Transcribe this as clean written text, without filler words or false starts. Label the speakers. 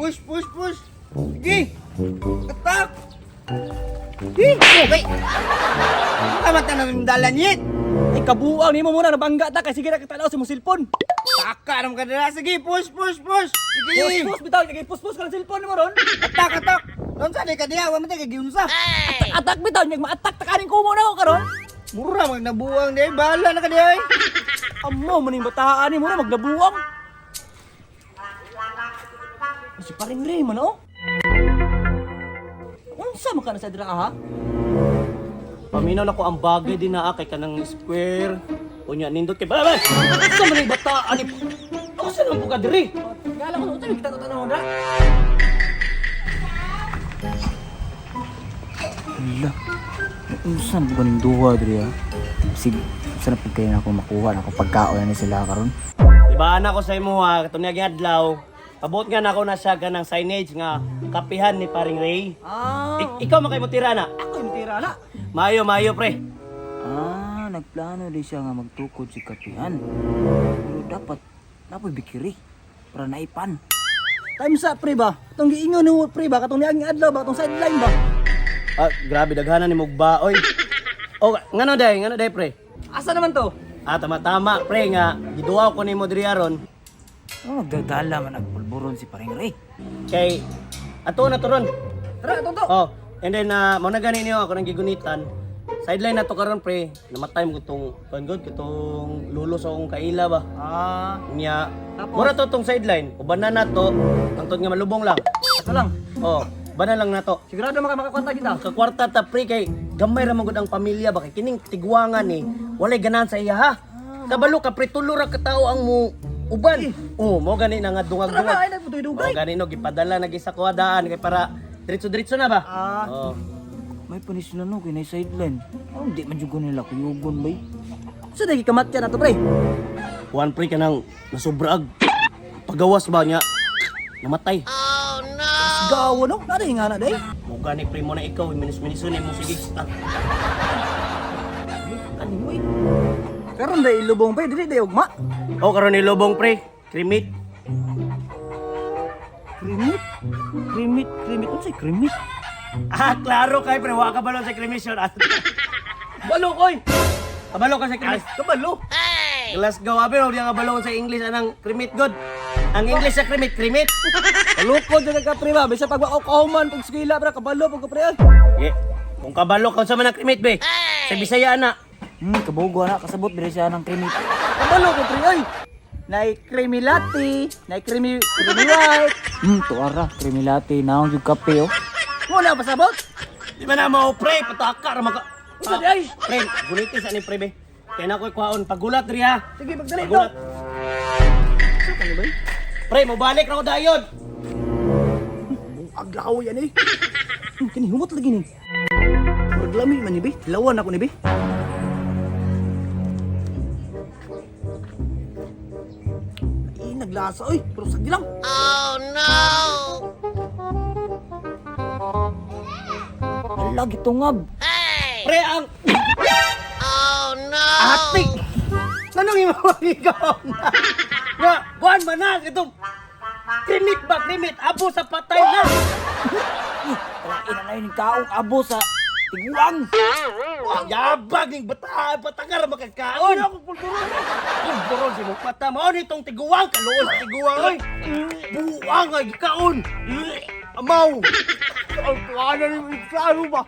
Speaker 1: Push, push, push. Sige. Katak. Sige. Okay. Kamat na namin dalanit.
Speaker 2: Ay, kabuang ni mo muna, nabangga ta, kasi sige na katalaw sa mong silpon.
Speaker 1: Taka naman ka na. Sige, push, push, push. Sige.
Speaker 2: Push, bitaw, kaya push ka ng silpon mo ron.
Speaker 1: Katak, katak. Doon sa ka diya. Wala mo tayo kagiunsa.
Speaker 2: Atak bitaw, niyag ma-attack, takanin ko muna ako karon.
Speaker 1: Mura, magnabuang diya. Bahala na ka diya.
Speaker 2: Amo, maning bataan ni mo na, magnabuang. Si paring Raymond, oh. Unsa man ka na sa dira, ha?
Speaker 3: Paminaw na ko ang bagay din na kay kanang square. Unya nindot kay bala. Sa man bataan ni. Ako sa nang buka diri.
Speaker 2: Kala ko utay kita tanaw na.
Speaker 4: Hala. Unsan ko ning duha diri ha? Sig sana pud kayo na ako makuha na ako pagkaon ni sila karon.
Speaker 3: Diba ana ko sa imo ha katong niya adlaw. Abot nga na ako na siya ganang signage nga kapihan ni paring Ray. Ikaw makay mo tira na.
Speaker 2: Ako yung tira na.
Speaker 3: Mayo pre.
Speaker 4: Nagplano di siya nga magtukod si kapihan. Pero dapat bikiri para naipan.
Speaker 2: Time sa pre ba? Itong giingon ni pre ba? Katong niaging adlaw ba? Itong sideline ba?
Speaker 3: Grabe daghanan ni mugba oy. O ngano day pre?
Speaker 2: Asa naman to?
Speaker 3: Tama pre nga giduaw ko nimo diri aron.
Speaker 4: Nagdadala man nagpulburon si paring Ray.
Speaker 3: Kay ato na turon.
Speaker 2: Tara, tonto.
Speaker 3: Oh, and then mo na gani niyo ako nang gigunitan. Sideline na to karon pre. Namatay mo kitong pangod kitong lulo sa akong kaila ba. Nya. Mura to tong sideline. Ubanan na to. Tangtod nga malubong lang.
Speaker 2: Ito lang.
Speaker 3: Oh, banan lang na to.
Speaker 2: Sigurado makakwanta kita.
Speaker 3: Sa kwarta ta pre kay gamay ra man gud ang pamilya ba kay kining tiguangan ni walay ganahan sa iya ha. Kabalo ka pre tulo ra ka tawo ang mo uban. Oh, mo gani na nga
Speaker 2: Tara na,
Speaker 3: dungag-dungag.
Speaker 2: ay nagputoy-dugay.
Speaker 3: Oh, gani no gipadala na gisa ko daan kay para diretso-diretso na ba? Oh.
Speaker 4: May panis na no kay na sideline. Di man jud ko nila kuyugon bay.
Speaker 2: So, naging kamatya na to, pre.
Speaker 3: Juan pre kanang nasubrag. Pagawas ba niya? Namatay.
Speaker 2: Gawa, no? Nada yung nga na, day.
Speaker 3: Mo gani pre mo na ikaw minis-minisun mo sige.
Speaker 2: Ano mo, eh? Karon day ilubong, pre. Dili day ugma.
Speaker 3: Oh karon ni lobong pre. Krimit.
Speaker 4: Krimit. Ano say krimit?
Speaker 3: Klaro kay pre wa ka balon sa krimisyon.
Speaker 2: Balo, koy!
Speaker 3: Kabalo ka sa krimis.
Speaker 2: Kabalo!
Speaker 3: Glasgow abi o diya ka balon sa English anang krimit god. Ang English sa krimit.
Speaker 2: Kalukod dyan ka, pre, ba? Bisa pag maukahuman, pag skila, pre, kabalo, pag pre.
Speaker 3: Kung kabalo ka sa man ang krimit be. Sa Bisaya na.
Speaker 4: Kabugo na kasabot diri siya ng krimit.
Speaker 2: Kabalo ko, pre, ay! Nay creamy latte, nay creamy white.
Speaker 4: Tuara, creamy latte, naong yung kape oh.
Speaker 2: Wala pa sabot?
Speaker 3: Di ba na mo pre pataka ra maka.
Speaker 2: Isa di ay!
Speaker 3: Pre, gunitis ani pre be. Kaya na ko'y kuhaon pagulat diri ha.
Speaker 2: Sige, magdali to.
Speaker 3: Pagulat.
Speaker 2: Sa kanya ba?
Speaker 3: Pre, mo balik ra ko dayon.
Speaker 2: Aglaw yan eh. Kini humot lagi ni. Maglami man ni be. Lawan ako ni be. Naglasa oy, pero sagdi lang.
Speaker 4: Hala, gitungab.
Speaker 3: Pre ang Atik. Nanong imawigaw na. Nga, buwan manas ito. Krimit abo sa patay na.
Speaker 4: Kalain na ngayon yung kaong abo sa tiguang.
Speaker 3: Ang yabag ning batangar makakaon. Ako pulburon si mukmata mo nitong tiguang kaluon sa tiguang oy. Buang ay kaon. Amaw. Ang kuana ni Islaro ba?